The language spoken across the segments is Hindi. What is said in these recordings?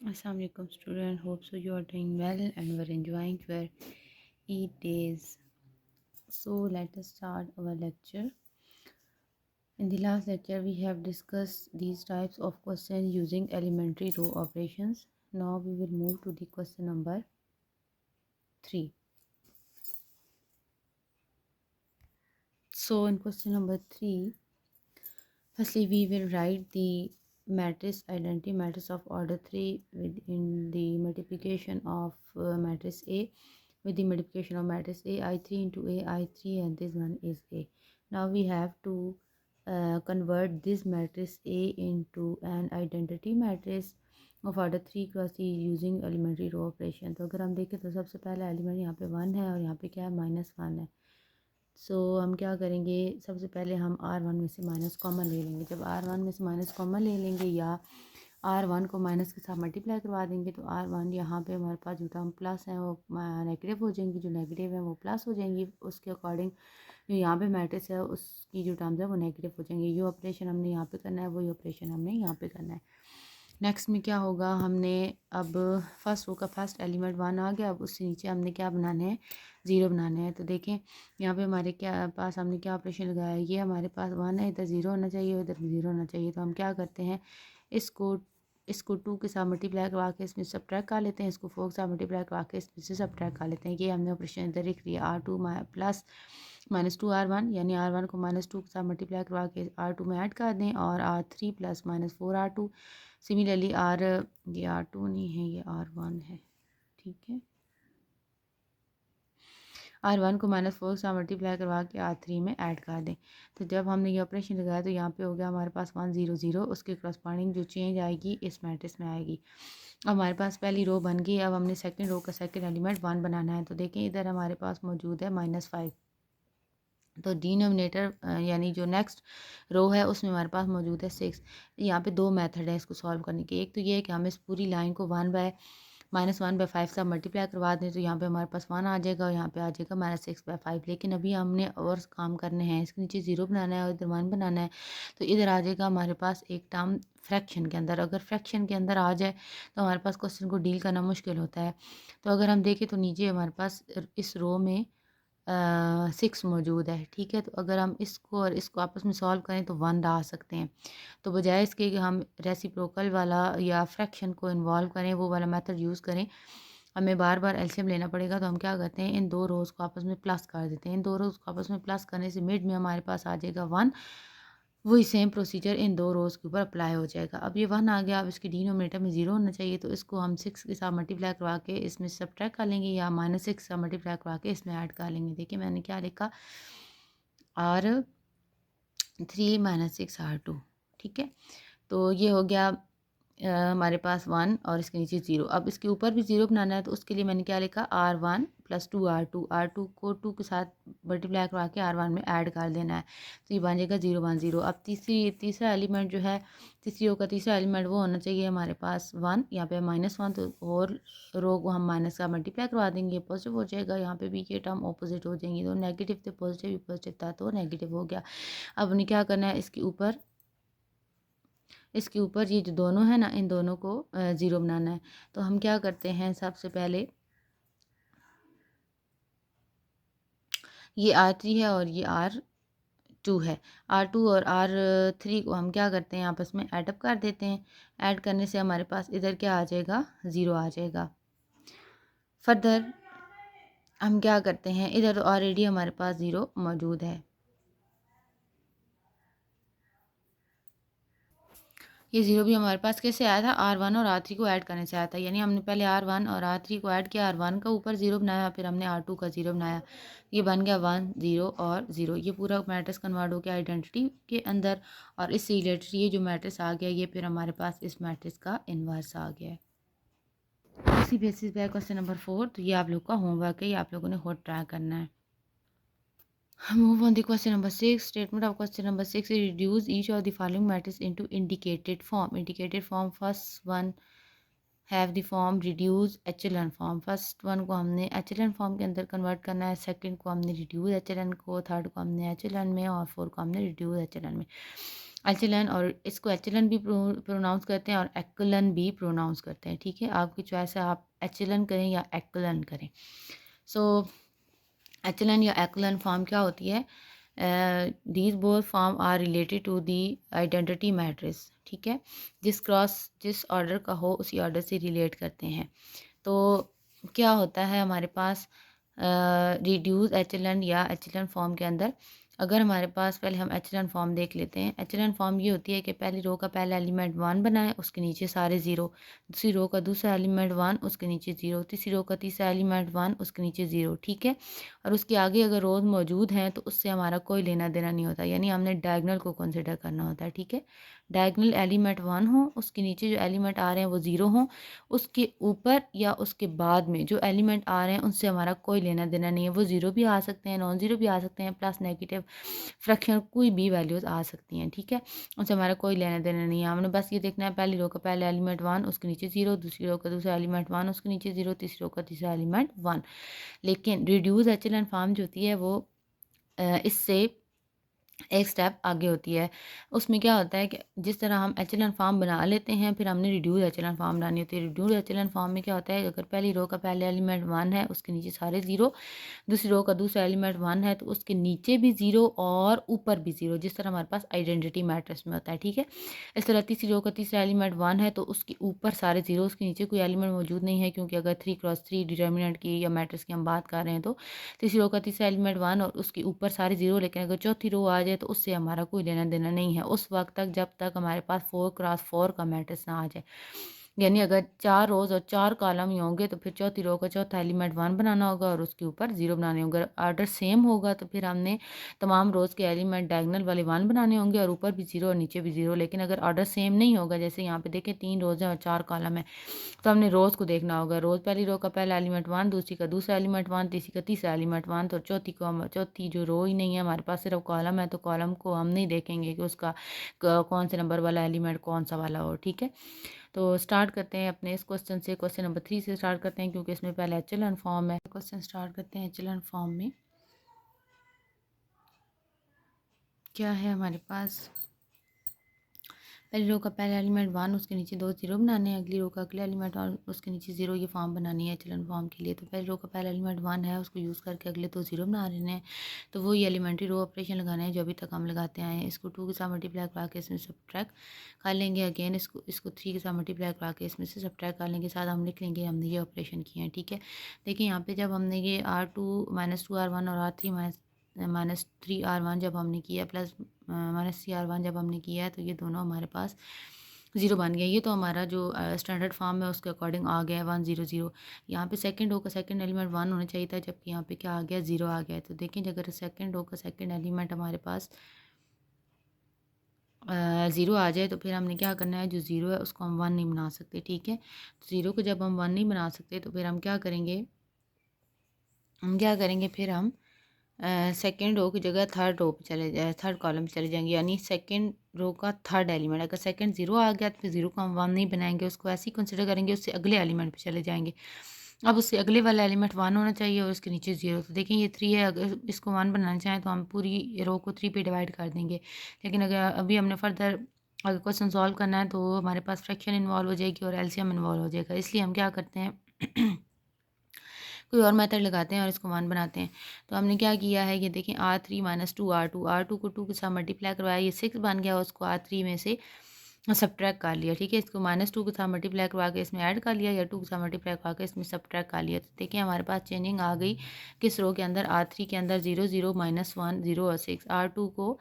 Assalamu alaikum student, hope so you are doing well and were enjoying your Eid days. So let us start our lecture. In the last lecture we have discussed these types of questions using elementary row operations. Now we will move to the question number 3. So in question number 3, firstly we will write the matrix identity matrix of order 3 within the multiplication of matrix A with the multiplication of matrix A I3 into A I3, and this one is A. Now we have to convert this matrix A into an identity matrix of order 3 cross 3 using elementary row operation. तो अगर हम देखें तो सबसे पहला एलिमेंट यहाँ पे 1 है और यहाँ पे क्या है -1 है. सो हम क्या करेंगे, सबसे पहले हम R1 में से माइनस कॉमन ले लेंगे. जब R1 में से माइनस कॉमन ले लेंगे या R1 को माइनस के साथ मल्टीप्लाई करवा देंगे तो R1 यहाँ पे हमारे पास जो टर्म प्लस है वो नेगेटिव हो जाएंगी, जो नेगेटिव है वो प्लस हो जाएंगी. उसके अकॉर्डिंग जो यहाँ पे मैट्रिक्स है उसकी जो टर्म्स है वो नेगेटिव हो जाएंगे. ये ऑपरेशन हमने यहाँ पे करना है, वही ऑपरेशन हमने यहाँ पे करना है. नेक्स्ट में क्या होगा, हमने अब फर्स्ट रो का फर्स्ट एलिमेंट 1 आ गया. अब उससे नीचे हमने क्या बनाना है, 0 बनाना है. तो देखें यहाँ पे हमारे क्या पास हमने क्या ऑपरेशन लगाया है, ये हमारे पास 1 है, इधर 0 होना चाहिए, इधर 0 होना चाहिए. तो हम क्या करते हैं, इसको इसको 2 के साथ मल्टीप्लाई करवा के इसमें सब्ट्रैक्ट कर लेते हैं, इसको 4 के साथ मल्टीप्लाई करवा के इसमें से सब्ट्रैक्ट कर लेते हैं. ये हमने ऑपरेशन इधर लिख लिया. R2 प्लस -2 R1, यानी R1 को -2 के साथ मल्टीप्लाई करवा के R2 में ऐड कर दें, और R3 प्लस -4 R2. सिमिलरली ये R2 नहीं है, ये R1 है. ठीक है, R1 को -4 से मल्टीप्लाई करवा के R3 में ऐड कर दें. तो जब हमने ये ऑपरेशन लगाया तो यहाँ पे हो गया हमारे पास 1 0 0. उसके करस्पॉन्डिंग जो चेंज आएगी इस मैट्रिक्स में आएगी. अब हमारे पास पहली रो बन गई. अब हमने सेकंड रो का सेकंड एलिमेंट 1 बनाना है. तो देखें इधर हमारे पास मौजूद है -5. तो डिनोमिनेटर यानी जो नेक्स्ट रो है उसमें हमारे पास मौजूद है 6. यहाँ पे दो मेथड है इसको सॉल्व करने के. एक तो ये है कि हम इस पूरी लाइन को -1/5 से मल्टीप्लाई करवा दें, तो यहाँ पे हमारे पास 1 आ जाएगा और यहाँ पे आ जाएगा -6/5. लेकिन अभी हमने और काम करने हैं, इसके नीचे 0 बनाना है और इधर 1 बनाना है. तो इधर आ जाएगा हमारे पास एक टर्म फ्रैक्शन के अंदर. अगर फ्रैक्शन के अंदर आ जाए तो हमारे पास क्वेश्चन को डील करना मुश्किल होता है. तो अगर हम देखें तो नीचे हमारे पास इस रो में 6 मौजूद है. ठीक है, तो अगर हम इसको और इसको आपस में सॉल्व करें तो 1 ला सकते हैं. तो बजाय इसके कि हम रेसिप्रोकल वाला या फ्रैक्शन को इन्वॉल्व करें, वो वाला मेथड यूज़ करें, हमें बार बार एलसीएम लेना पड़ेगा. तो हम क्या करते हैं, इन दो रोज़ को आपस में प्लस कर देते हैं. इन दो रोज़ को आपस में प्लस करने से मिड में हमारे पास आ जाएगा 1. वही सेम प्रोसीजर इन दो रोज़ के ऊपर अप्लाई हो जाएगा. अब ये 1 आ गया. अब इसके डिनोमिनेटर में 0 होना चाहिए, तो इसको हम 6 के साथ मल्टीप्लाई करवा के इसमें सब्ट्रैक्ट कर लेंगे या -6 से मल्टीप्लाई करवा के इसमें ऐड कर लेंगे. देखिए मैंने क्या लिखा, R3 - 6 R2. ठीक है, तो ये हो गया हमारे पास 1 और इसके नीचे 0. अब इसके ऊपर भी 0 बनाना है, तो उसके लिए मैंने क्या लिखा, R1 + 2 R2. R2 को 2 के साथ मल्टीप्लाई करवा के R1 में ऐड कर देना है. तो ये बन जाएगा 0 1 0. अब तीसरा एलिमेंट जो है, तीसरी रो का तीसरा एलिमेंट वो होना चाहिए हमारे पास 1. यहाँ पे -1, तो और रो को हम माइनस का मल्टीप्लाई करवा देंगे, पॉजिटिव हो जाएगा. यहाँ पे भी ये टर्म ऑपोजिट हो जाएंगी, तो नेगेटिव थे पॉजिटिव, पॉजिटिव था तो नेगेटिव हो गया. अब उन्हें क्या करना है, इसके ऊपर ये जो दोनों है ना, इन दोनों को 0 बनाना है. तो हम क्या करते हैं, सबसे पहले ये R3 है और ये R2 है. R2 और R3 को हम क्या करते हैं, आपस में ऐडअप कर देते हैं. ऐड करने से हमारे पास इधर क्या आ जाएगा, 0 आ जाएगा. फर्दर हम क्या करते हैं, इधर ऑलरेडी हमारे पास 0 मौजूद है. ये 0 भी हमारे पास कैसे आया था, R1 और R3 को ऐड करने से आया था. यानी हमने पहले R1 और R3 को ऐड किया, R1 का ऊपर 0 बनाया, फिर हमने R2 का 0 बनाया. ये बन गया 1 0 और 0. ये पूरा मैट्रिक्स कन्वर्ट हो गया आइडेंटिटी के अंदर, और इससे रिलेटेड ये जो मैट्रिक्स आ गया, ये फिर हमारे पास इस मैट्रिक्स का इन्वर्स आ गया है. इसी बेसिस पे क्वेश्चन नंबर 4. तो ये आप लोग का होमवर्क है, ये आप लोगों ने खुद ट्राई करना है. Move on the question number 6. Statement of question number 6 is reduce each of the following matters into indicated form. Indicated form, first one have the form reduce echelon form. First one को हमने echelon form के अंदर कन्वर्ट करना है, सेकंड को हमने reduce echelon को, थर्ड को हमने echelon में, और फोर्थ को हमने reduce echelon में. एचलन, और इसको एचलन भी प्रोनाउंस करते हैं और एक्लन भी प्रोनाउंस करते हैं, ठीक है। आपकी चॉइस है, आप एचलन करें या एक्लन करें। सो एचलन या एक्लन फॉर्म क्या होती है? These both form are related to the identity matrix, ठीक है। जिस ऑर्डर का हो उसी ऑर्डर से रिलेट करते हैं। तो क्या होता है हमारे पास रिड्यूस एचलन या एचलन फॉर्म के अंदर? अगर हमारे पास, पहले हम एचलन फॉर्म देख लेते हैं। एचलन फॉर्म ये होती है कि पहली रो का पहला एलिमेंट 1 बनाए, उसके नीचे सारे ज़ीरो। दूसरी रो का दूसरा एलिमेंट 1, उसके नीचे ज़ीरो। तीसरी रो का तीसरा एलिमेंट 1, उसके नीचे ज़ीरो, ठीक है। और उसके आगे अगर रोज़ मौजूद हैं तो उससे हमारा कोई लेना देना नहीं होता, यानी हमने डायगनल को कंसिडर करना होता है, ठीक है। डायगनल एलिमेंट 1 हो, उसके नीचे जो एलिमेंट आ रहे हैं वो ज़ीरो हों, उसके ऊपर या उसके बाद में जो एलिमेंट आ रहे हैं उनसे हमारा कोई लेना देना नहीं है। वो ज़ीरो भी आ सकते हैं, नॉन ज़ीरो भी आ सकते हैं, प्लस नेगेटिव फ्रैक्शन कोई भी वैल्यूज़ आ सकती हैं, ठीक है। उनसे हमारा कोई लेना देना नहीं है। हमने बस ये देखना है, पहली रो का पहला एलिमेंट 1, उसके नीचे ज़ीरो। दूसरी रो का दूसरा एलिमेंट 1, उसके नीचे ज़ीरो। तीसरी रो का तीसरा एलिमेंट 1। लेकिन रिड्यूस एचलन फॉर्म जो होती है वो इससे एक स्टेप आगे होती है। उसमें क्या होता है कि जिस तरह हम एचलन फॉर्म बना लेते हैं, फिर हमने रिड्यूस एचलन फॉर्म बनानी होती है। रिड्यूस एचलन फॉर्म में क्या होता है, अगर पहली रो का पहला एलिमेंट 1 है, उसके नीचे सारे ज़ीरो। दूसरी रो का दूसरा एलिमेंट 1 है तो उसके नीचे भी ज़ीरो और ऊपर भी ज़ीरो, जिस तरह हमारे पास आइडेंटिटी मैट्रिक्स में होता है, ठीक है। इस तरह तीसरी रो का तीसरा एलिमेंट 1 है तो उसके ऊपर सारे ज़ीरो, उसके नीचे कोई एलिमेंट मौजूद नहीं है, क्योंकि अगर 3x3 डिटर्मिनेंट की या मैट्रिक्स की हम बात कर रहे हैं तो तीसरी रो का तीसरा एलिमेंट 1 और उसके ऊपर सारे ज़ीरो। लेकिन अगर चौथी रो आ जाए तो उससे हमारा कोई लेना देना नहीं है उस वक्त तक, जब तक हमारे पास 4x4 का मैट्रिक्स ना आ जाए। यानी अगर 4 रोज़ और 4 कॉलम ही होंगे तो फिर चौथी रो का चौथा एलिमेंट 1 बनाना होगा और उसके ऊपर 0 बनाने होंगे। अगर ऑर्डर सेम होगा तो फिर हमने तमाम रोज़ के एलिमेंट डायगोनल वाले 1 बनाने होंगे और ऊपर भी 0 और नीचे भी 0। लेकिन अगर ऑर्डर सेम नहीं होगा, जैसे यहाँ पे देखें 3 रोज़ हैं और 4 कॉलम है, तो हमने रोज़ को देखना होगा। रोज़ पहली रो का पहला एलिमेंट 1, दूसरी का दूसरा एलिमेंट 1, तीसरी का तीसरा एलिमेंट 1, तो चौथी जो रो ही नहीं है, हमारे पास सिर्फ कॉलम है, तो कॉलम को हम नहीं देखेंगे कि उसका कौन से नंबर वाला एलिमेंट कौन सा वाला हो, ठीक है। तो स्टार्ट करते हैं अपने इस क्वेश्चन से। क्वेश्चन नंबर 3 से स्टार्ट करते हैं, क्योंकि इसमें पहले एचलन फॉर्म है। क्वेश्चन स्टार्ट करते हैं एचलन फॉर्म में। क्या है हमारे पास, पहली रो का पहला एलिमेंट 1, उसके नीचे 2 ज़ीरो बनाने हैं। अगली रो का अगला एलिमेंट और उसके नीचे 0, ये फॉर्म बनानी है एचलन फॉर्म के लिए। तो पहली रो का पहला एलिमेंट 1 है, उसको यूज़ करके अगले 2 ज़ीरो बना रहे हैं। तो वो ये एलिमेंट्री रो ऑपरेशन लगाना है जो अभी तक हम लगाते आए हैं। इसको 2 के साथ मल्टीप्लाई करा के इसमें सब्ट्रैक्ट कर लेंगे। अगेन इसको 3 के साथ मल्टीप्लाई करा के इसमें से सब्ट्रैक्ट कर लेंगे। साथ हम लिख लेंगे हमने ये ऑपरेशन किए हैं, ठीक है। देखिए यहाँ पे जब हमने ये R2 -2R1 और R3 -3R1 जब हमने किया, प्लस -3R1 जब हमने किया है, तो ये दोनों हमारे पास 0 बन गया। ये तो हमारा जो स्टैंडर्ड फॉर्म है उसके अकॉर्डिंग आ गया है 1 0 0। यहाँ पे सेकंड रो का सेकंड एलिमेंट 1 होना चाहिए था, जबकि यहाँ पे क्या आ गया, 0 आ गया है। तो देखें, अगर सेकंड रो का सेकंड एलिमेंट हमारे पास 0 आ जाए तो फिर हमने क्या करना है, जो 0 है उसको हम 1 नहीं बना सकते, ठीक है। तो 0 को जब हम 1 नहीं बना सकते तो फिर हम क्या करेंगे, फिर हम सेकेंड रो की जगह थर्ड रो पे चले जाए, थर्ड कॉलम पे चले जाएंगे। यानी सेकेंड रो का थर्ड एलिमेंट, अगर सेकेंड 0 आ गया तो फिर 0 को हम 1 नहीं बनाएंगे, उसको ऐसे ही कंसिडर करेंगे, उससे अगले एलिमेंट पे चले जाएंगे। अब उससे अगले वाला एलिमेंट 1 होना चाहिए और उसके नीचे 0। तो देखें ये 3 है, अगर इसको 1 बनाना चाहें तो हम पूरी रो को 3 पे डिवाइड कर देंगे। लेकिन अगर अभी हमने फर्दर अगर क्वेश्चन सॉल्व करना है तो हमारे पास फ्रैक्शन इन्वॉल्व हो जाएगी और एलसीएम इन्वॉल्व हो जाएगा। इसलिए हम क्या करते हैं कोई और मेथड लगाते हैं और इसको 1 बनाते हैं। तो हमने क्या किया है, ये देखें R3 -2R2, R2 को 2 के साथ मल्टीप्लाई करवाया, ये 6 बन गया, उसको R3 में से सब्ट्रैक्ट कर लिया, ठीक है। इसको -2 के साथ मल्टीप्लाई करवा के इसमें ऐड कर लिया, या 2 के साथ मल्टीप्लाई करवा के इसमें सब्ट्रैक्ट कर लिया। तो देखिए हमारे पास चेंजिंग आ गई किस रो के अंदर, R3 के अंदर 0 0 -1 0 और 6। R2 को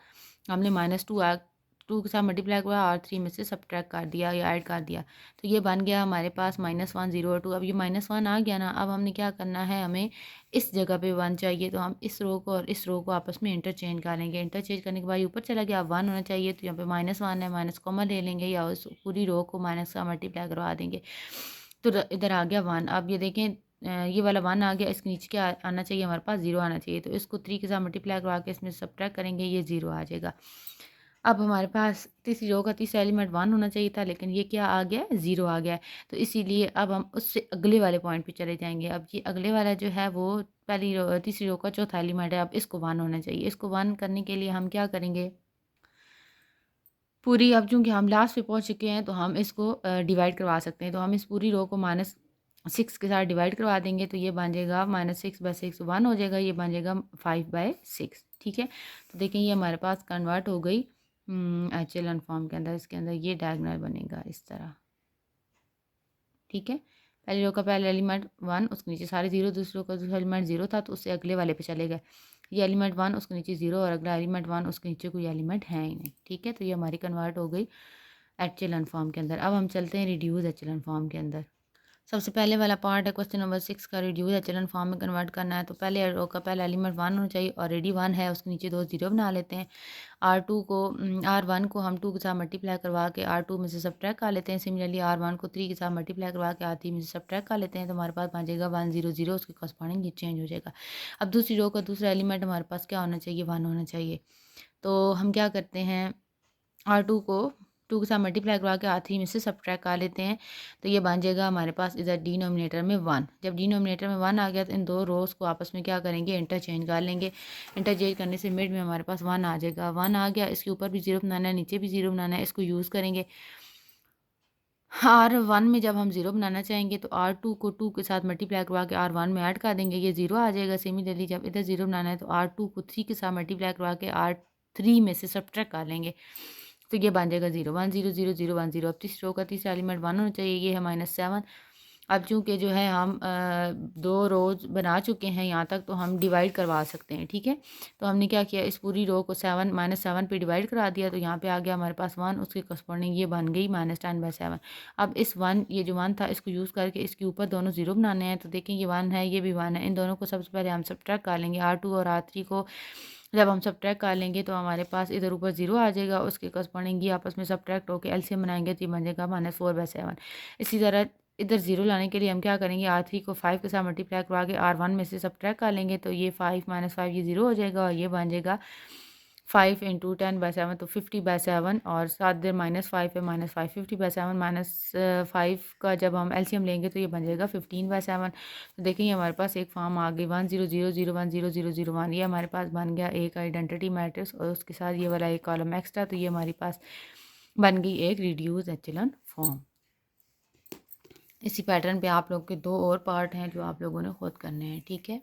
हमने -2 के साथ मल्टीप्लाई किया, R3 में से सब्ट्रैक्ट कर दिया या ऐड कर दिया। तो ये बन गया हमारे पास -1 0 और 2। अब ये -1 आ गया ना, अब हमने क्या करना है, हमें इस जगह पे 1 चाहिए, तो हम इस रो को और इस रो को आपस में इंटरचेंज करेंगे। इंटरचेंज करने के बाद ऊपर चला गया, 1 होना चाहिए, तो यहाँ पे -1 है, माइनस कॉमन ले लेंगे या उस पूरी रो को माइनस का मल्टीप्लाई करवा देंगे। तो इधर आ गया 1। अब ये देखें ये वाला 1 आ गया, इसके नीचे क्या आना चाहिए, हमारे पास 0 आना चाहिए। तो इसको 3 के साथ मल्टीप्लाई करवा के इसमें सब्ट्रैक्ट करेंगे, ये 0 आ जाएगा। अब हमारे पास तीसरी रो का तीसरा एलिमेंट 1 होना चाहिए था, लेकिन ये क्या आ गया है, 0 आ गया है। तो इसीलिए अब हम उससे अगले वाले पॉइंट पे चले जाएंगे। अब ये अगले वाला जो है वो तीसरी रो का चौथा एलिमेंट है, अब इसको 1 होना चाहिए। इसको 1 करने के लिए हम क्या करेंगे, पूरी अब चूँकि हम लास्ट पे पहुँच चुके हैं तो हम इसको डिवाइड करवा सकते हैं। तो हम इस पूरी रो को -6 के साथ डिवाइड करवा देंगे तो ये बन जाएगा -6/6 1 हो जाएगा, ये बन जाएगा 5/6। ठीक है? तो देखें ये हमारे पास कन्वर्ट हो गई एचएलएन फॉर्म के अंदर। इसके अंदर ये डायगोनल बनेगा इस तरह। ठीक है? पहली रो का पहला एलिमेंट 1, उसके नीचे सारे 0, दूसरी रो का दूसरा एलिमेंट 0 था तो उससे अगले वाले पे चले गए। ये एलिमेंट 1 उसके नीचे 0 और अगला एलिमेंट 1 उसके नीचे कोई एलिमेंट है ही नहीं। ठीक है? तो ये हमारी कन्वर्ट हो गई एचएलएन फॉर्म के अंदर। अब हम चलते हैं रिड्यूस एचएलएन फॉर्म के अंदर। सबसे पहले वाला पार्ट है क्वेश्चन नंबर 6 का, रिड्यूस एचएलएन फॉर्म में कन्वर्ट करना है। तो पहले रो का पहला एलिमेंट 1 होना चाहिए, ऑलरेडी 1 है, उसके नीचे 2 0 बना लेते हैं। R1 को हम 2 के साथ मल्टीप्लाई करवा के R2 में से सब्ट्रैक्ट कर लेते हैं। सिमिलरली R1 को 3 के साथ मल्टीप्लाई करवा के R3 में से सब्ट्रैक्ट कर लेते हैं। तो हमारे पास बन जाएगा 1 0 0, उसके कॉरस्पॉन्डिंग ये चेंज हो जाएगा। अब दूसरी रो का दूसरा एलिमेंट हमारे पास क्या होना चाहिए, 1 होना चाहिए। तो हम क्या करते हैं, R2 को 2 के साथ मल्टीप्लाई करवा के R3 में से सब्ट्रैक्ट कर लेते हैं। तो ये बन जाएगा हमारे पास इधर डिनोमिनेटर में 1। जब डिनोमिनेटर में 1 आ गया तो इन दो रोज़ को आपस में क्या करेंगे, इंटरचेंज कर लेंगे। इंटरचेंज करने से मिड में हमारे पास 1 आ जाएगा। 1 आ गया, इसके ऊपर भी 0 बनाना है, नीचे भी 0 बनाना है, इसको यूज़ करेंगे। R1 में जब हम 0 बनाना चाहेंगे तो R2 को 2 के साथ मल्टीप्लाई करवा के R1 में ऐड कर देंगे, ये 0 आ जाएगा। सिमिलरली जब इधर 0 बनाना है तो R2 को 3 के साथ मल्टीप्लाई करवा के R3 में से सब्ट्रैक्ट कर लेंगे। तो ये बन जाएगा 0 1 0 0 0 1 0। अब तीसरी रो का तीसरा एलिमेंट 1 होना चाहिए, ये है -7। अब चूँकि जो है हम 2 रोज़ बना चुके हैं यहाँ तक, तो हम डिवाइड करवा सकते हैं। ठीक है? तो हमने क्या किया, इस पूरी रो को -7 पे डिवाइड करा दिया। तो यहाँ पे आ गया हमारे पास 1, उसके करस्पॉन्डिंग ये बन गई -10/7। अब इस 1, ये जो 1 था, इसको यूज़ करके इसके ऊपर दोनों 0 बनाने हैं। तो देखें ये 1 है, ये भी 1 है, इन दोनों को सबसे पहले हम सब्ट्रैक्ट कर लेंगे। R2 और R3 को जब हम सब्ट्रैक्ट कर लेंगे तो हमारे पास इधर ऊपर 0 आ जाएगा, उसके करस्पॉन्डिंग ये आपस में सब्ट्रैक्ट होकर एलसीएम बनाएंगे तो ये बन जाएगा -4/7। इसी तरह इधर 0 लाने के लिए हम क्या करेंगे, R3 को 5 के साथ मल्टीप्लाई करवा के R1 में से सब्ट्रैक्ट कर लेंगे। तो ये 5 -5 ये 0 हो जाएगा और ये बन जाएगा 5 × 10/7 तो 50/7 और साथ इधर -5 है, -5 50/7 -5 का जब हम एलसीएम लेंगे तो ये बन जाएगा 15/7। तो देखिए ये हमारे पास एक फॉर्म आ गई 1 0 0 0 1 0 0 0 1। ये हमारे पास बन गया एक आइडेंटिटी मैट्रिक्स और उसके साथ ये वाला एक कॉलम एक्स्ट्रा। तो ये हमारे पास बन गई एक रिड्यूस एचेलॉन फॉर्म। इसी पैटर्न पे आप लोग के 2 और पार्ट हैं जो आप लोगों ने खुद करने हैं। ठीक है?